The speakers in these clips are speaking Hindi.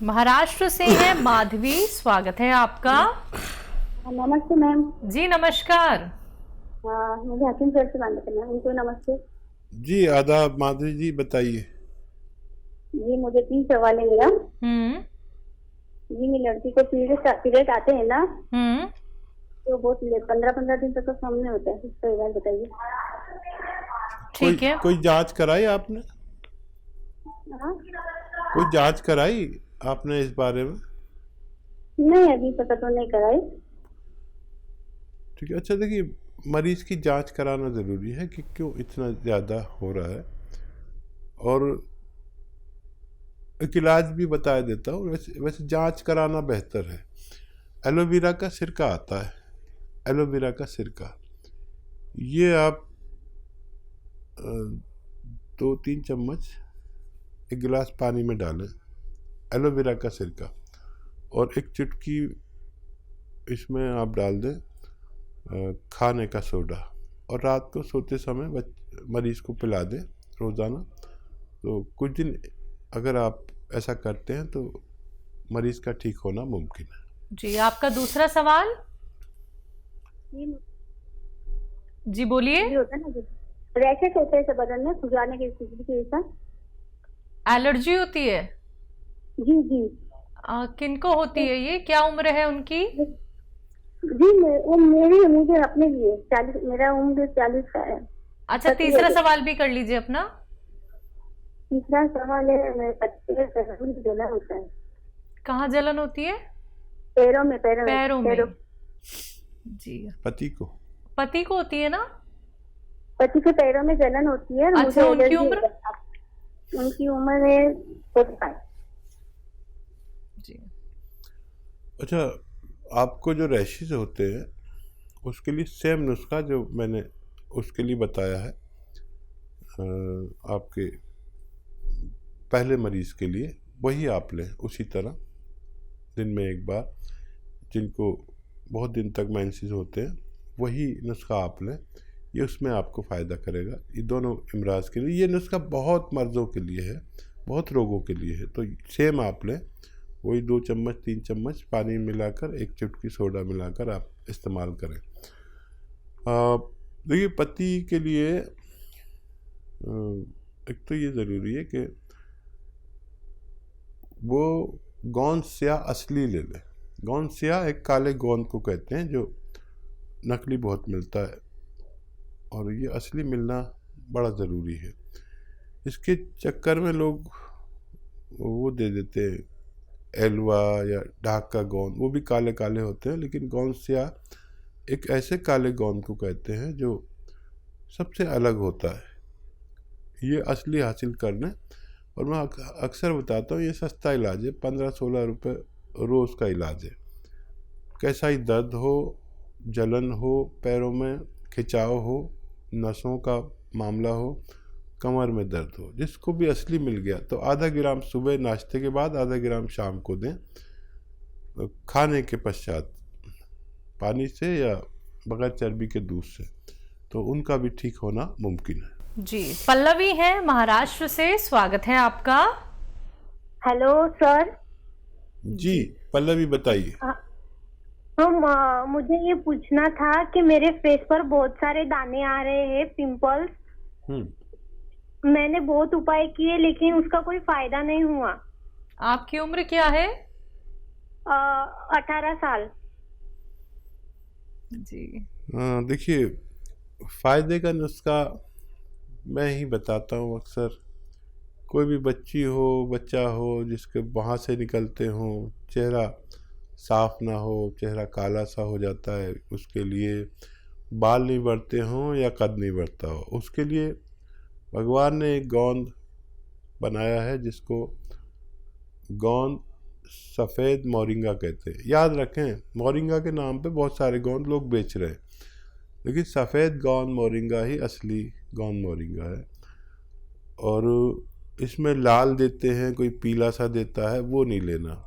महाराष्ट्र से है माधवी, स्वागत है आपका। नमस्ते मैम। जी नमस्कार। मुझे हकीमगढ़ से बात करना है। उनको नमस्ते जी। आदाब माधवी जी, बताइए। जी। मुझे 3 सवाल है मेरा। जी, मेरी लड़की को पीरियड आते हैं ना, तो बहुत 15-15 दिन तक तो सामने होता है। इसका इलाज बताइए। ठीक है। कोई जांच कराई आपने? हाँ? कोई जांच कराई आपने इस बारे में? नहीं, अभी पता तो नहीं कराई। ठीक है। अच्छा, देखिए, मरीज की जांच कराना ज़रूरी है कि क्यों इतना ज़्यादा हो रहा है, और एक इलाज भी बता देता हूँ। वैसे जांच कराना बेहतर है। एलोवेरा का सिरका आता है, एलोवेरा का सिरका, ये आप 2-3 चम्मच एक गिलास पानी में डालें, एलोवेरा का सिरका, और एक चुटकी इसमें आप डाल दें खाने का सोडा, और रात को सोते समय मरीज़ को पिला दें रोज़ाना। तो कुछ दिन अगर आप ऐसा करते हैं तो मरीज़ का ठीक होना मुमकिन है। जी, आपका दूसरा सवाल। जी बोलिए। होता है ना, रैशेस होते हैं बदन में, खुजाने की स्थिति के साथ। एलर्जी होती है? जी जी। किनको होती है ये, क्या उम्र है उनकी? जी, वो मुझे अपने लिए 40, मेरा उम्र 40 का है। अच्छा, तीसरा सवाल भी कर लीजिए अपना। तीसरा सवाल है, मेरे पति के पैरों में जलन होता है। कहाँ जलन होती है? पैरों में। पैरों में। जी, पति को होती है ना? पति के पैरों में जलन होती है। अच्छा, उनकी उम्र? उनकी उम्र है 45। जी। अच्छा, आपको जो रैशेज होते हैं उसके लिए सेम नुस्खा जो मैंने उसके लिए बताया है आपके पहले मरीज़ के लिए, वही आप लें उसी तरह, दिन में एक बार। जिनको बहुत दिन तक मेंसेस होते हैं वही नुस्खा आप लें, ये उसमें आपको फ़ायदा करेगा। ये दोनों इमराज के लिए, ये नुस्खा बहुत मर्ज़ों के लिए है, बहुत रोगों के लिए है। तो सेम आप लें, वही 2 चम्मच 3 चम्मच पानी मिलाकर, एक चुटकी सोडा मिलाकर आप इस्तेमाल करें। देखिए, पति के लिए एक तो ये ज़रूरी है कि वो गोंद स्याह असली ले ले। गोंद स्याह एक काले गोंद को कहते हैं, जो नकली बहुत मिलता है, और ये असली मिलना बड़ा ज़रूरी है। इसके चक्कर में लोग वो दे देते हैं, एलवा या ढाक का गोंद, वो भी काले काले होते हैं, लेकिन गोंद स्याह एक ऐसे काले गोंद को कहते हैं जो सबसे अलग होता है। ये असली हासिल करने, और मैं अक्सर बताता हूँ, ये सस्ता इलाज है, 15-16 रुपये रोज़ का इलाज है। कैसा ही दर्द हो, जलन हो, पैरों में खिंचाव हो, नसों का मामला हो, कमर में दर्द हो, जिसको भी असली मिल गया तो आधा ग्राम सुबह नाश्ते के बाद, आधा ग्राम शाम को दें, खाने के पश्चात, पानी से या बगैर चर्बी के दूध से, तो उनका भी ठीक होना मुमकिन है। जी, पल्लवी है महाराष्ट्र से, स्वागत है आपका। Hello sir. जी पल्लवी, बताइए। मुझे ये पूछना था कि मेरे फेस पर बहुत सारे दाने आ रहे हैं, पिंपल्स। मैंने बहुत उपाय किए लेकिन उसका कोई फायदा नहीं हुआ। आपकी उम्र क्या है? 18 साल। जी। देखिए, फ़ायदे का नुस्खा मैं ही बताता हूँ अक्सर। कोई भी बच्ची हो, बच्चा हो, जिसके वहाँ से निकलते हों, चेहरा साफ ना हो, चेहरा काला सा हो जाता है, उसके लिए बाल नहीं बढ़ते हों या कद नहीं बढ़ता हो, उसके लिए भगवान ने एक गोंद बनाया है जिसको गोंद सफ़ेद मोरिंगा कहते हैं। याद रखें, मोरिंगा के नाम पे बहुत सारे गोंद लोग बेच रहे हैं, लेकिन सफ़ेद गोंद मोरिंगा ही असली गोंद मोरिंगा है। और इसमें लाल देते हैं, कोई पीला सा देता है, वो नहीं लेना।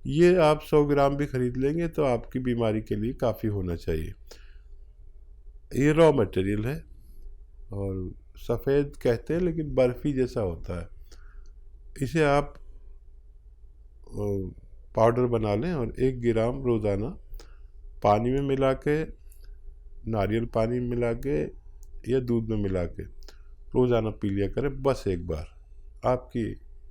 ये आप 100 ग्राम भी खरीद लेंगे तो आपकी बीमारी के लिए काफ़ी होना चाहिए। ये रॉ मटेरियल है, और सफ़ेद कहते हैं लेकिन बर्फ़ी जैसा होता है। इसे आप पाउडर बना लें और 1 ग्राम रोज़ाना पानी में मिला के, नारियल पानी में मिला के या दूध में मिला के रोज़ाना पी लिया करें, बस एक बार। आपकी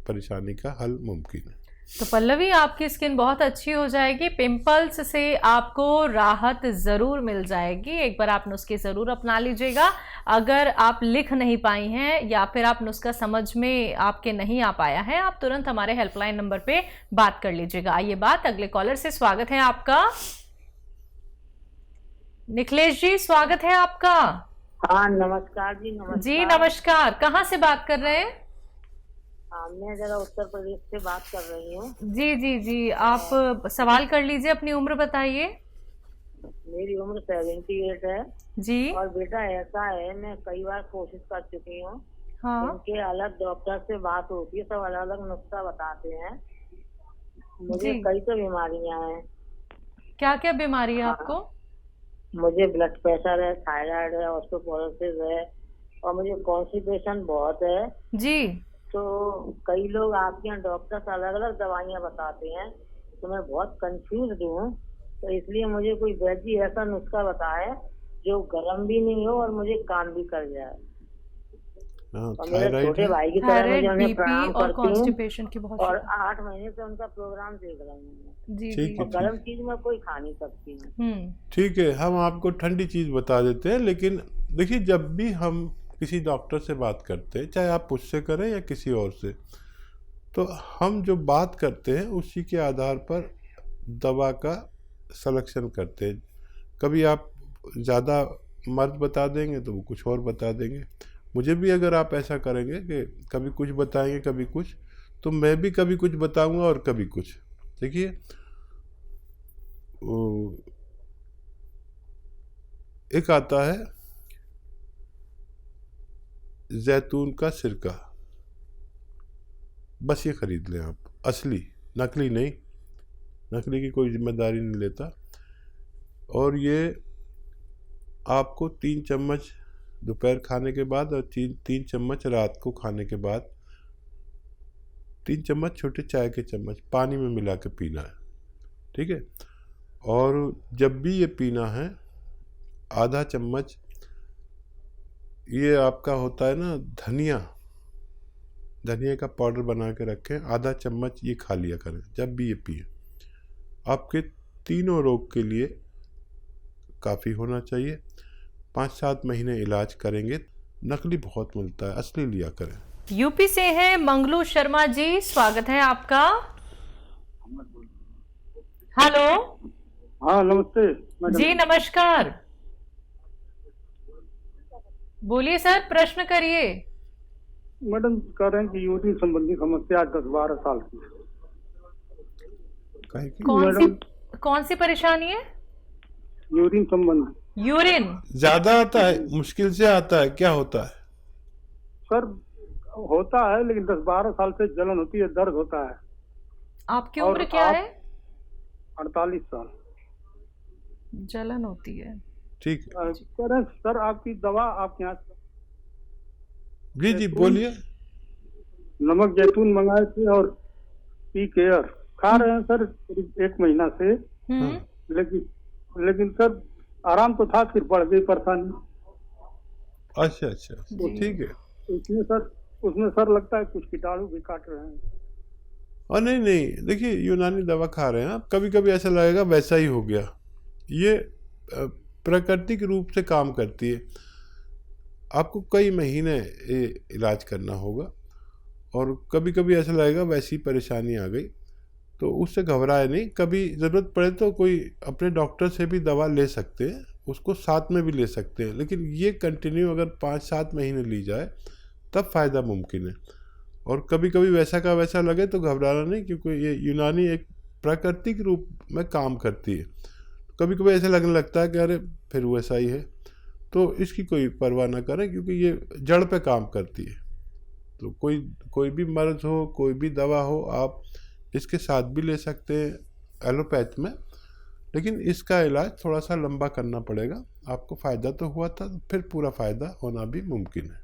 परेशानी का हल मुमकिन है। तो पल्लवी, आपकी स्किन बहुत अच्छी हो जाएगी, पिंपल्स से आपको राहत ज़रूर मिल जाएगी। एक बार आप नुस्खे ज़रूर अपना लीजिएगा। अगर आप लिख नहीं पाई हैं या फिर आप नुस्खा समझ में आपके नहीं आ पाया है, आप तुरंत हमारे हेल्पलाइन नंबर पे बात कर लीजिएगा। आइए बात अगले कॉलर से। स्वागत है आपका निखिलेश जी, स्वागत है आपका। हाँ नमस्कार जी। नमस्कार जी नमस्कार, कहाँ से बात कर रहे हैं? हाँ, मैं जरा उत्तर प्रदेश से बात कर रही हूँ। जी जी जी, आप सवाल कर लीजिए, अपनी उम्र बताइए। मेरी उम्र 78 है जी। और बेटा ऐसा है, मैं कई बार कोशिश कर चुकी हूँ। हाँ। इनके अलग डॉक्टर से बात होती है, सब अलग अलग नुस्खा बताते हैं। मुझे जी। कई तो बीमारियां हैं। क्या क्या बीमारी है हाँ। आपको? मुझे ब्लड प्रेशर है, थायराइड है, ऑस्टियोपोरोसिस है और मुझे कॉन्स्टिपेशन बहुत है। जी। तो कई लोग आपके यहाँ डॉक्टर अलग अलग दवाइयाँ बताते हैं, तो मैं बहुत कंफ्यूज हूँ। तो इसलिए मुझे कोई वैद्य ऐसा नुस्खा बताए जो गर्म भी नहीं हो और मुझे काम भी कर जाए। और मेरे छोटे भाई की तरह मैं उन्हें प्रणाम और करती हूँ कॉन्स्टिपेशन की बहुत और 8 महीने से उनका प्रोग्राम देख रही हूँ। जी ठीक जी। है। और गर्म चीज में कोई खा नहीं सकती हूँ। ठीक है, हम आपको ठंडी चीज़ बता देते हैं। लेकिन देखिए, जब भी हम किसी डॉक्टर से बात करते हैं, चाहे आप मुझसे करें या किसी और से, तो हम जो बात करते हैं उसी के आधार पर दवा का सिलेक्शन करते हैं। कभी आप ज़्यादा मर्ज बता देंगे तो वो कुछ और बता देंगे। मुझे भी अगर आप ऐसा करेंगे कि कभी कुछ बताएंगे कभी कुछ, तो मैं भी कभी कुछ बताऊंगा और कभी कुछ। देखिए, एक आता है जैतून का सिरका, बस ये खरीद लें आप, असली, नकली नहीं। नकली की कोई जिम्मेदारी नहीं लेता। और ये आपको 3 चम्मच दोपहर खाने के बाद और 3 चम्मच रात को खाने के बाद, 3 चम्मच छोटे चाय के चम्मच पानी में मिला के पीना है। ठीक है। और जब भी ये पीना है, आधा चम्मच ये आपका होता है ना धनिया का पाउडर बना के रखें, आधा चम्मच ये खा लिया करें जब भी ये पिए। आपके तीनों रोग के लिए काफ़ी होना चाहिए। 5-7 महीने इलाज करेंगे। नकली बहुत मिलता है, असली लिया करें। यूपी से हैं मंगलू शर्मा जी, स्वागत है आपका। हेलो। हाँ नमस्ते मैडम। जी नमस्कार, बोलिए सर, प्रश्न करिए। मैडम कह रहे हैं कि यूरिन संबंधी समस्या 10-12 साल की है। काहे की? कौन सी परेशानी है? यूरिन संबंधी। यूरिन ज्यादा आता है, मुश्किल से आता है, क्या होता है? सर होता है, लेकिन 10-12 साल से जलन होती है, दर्द होता है। आपकी उम्र क्या है? 48 साल। जलन होती है, ठीक है। कह रहे हैं सर आपकी दवा आपके यहाँ जी जी बोलिए। नमक जैतून मंगाए थे और पी केयर खा रहे हैं सर करीब 1 महीना से। लेकिन सर आराम तो था, फिर बढ़ गई परेशानी। अच्छा, ठीक है। उसमें सर लगता है कुछ कीटाणु भी काट रहे हैं। और नहीं, देखिए, यूनानी दवा खा रहे हैं आप, कभी कभी ऐसा लगेगा वैसा ही हो गया। ये प्राकृतिक रूप से काम करती है। आपको कई महीने इलाज करना होगा और कभी कभी ऐसा लगेगा वैसी परेशानी आ गई, तो उससे घबराए नहीं। कभी ज़रूरत पड़े तो कोई अपने डॉक्टर से भी दवा ले सकते हैं, उसको साथ में भी ले सकते हैं। लेकिन ये कंटिन्यू अगर 5-7 महीने ली जाए तब फ़ायदा मुमकिन है। और कभी कभी वैसा का वैसा लगे तो घबराना नहीं, क्योंकि ये यूनानी एक प्राकृतिक रूप में काम करती है। कभी कभी ऐसा लगने लगता है कि अरे फिर वैसा ही है, तो इसकी कोई परवाह ना करें, क्योंकि ये जड़ पे काम करती है। तो कोई भी मर्ज हो, कोई भी दवा हो, आप इसके साथ भी ले सकते हैं एलोपैथ में। लेकिन इसका इलाज थोड़ा सा लंबा करना पड़ेगा। आपको फ़ायदा तो हुआ था, फिर पूरा फ़ायदा होना भी मुमकिन है।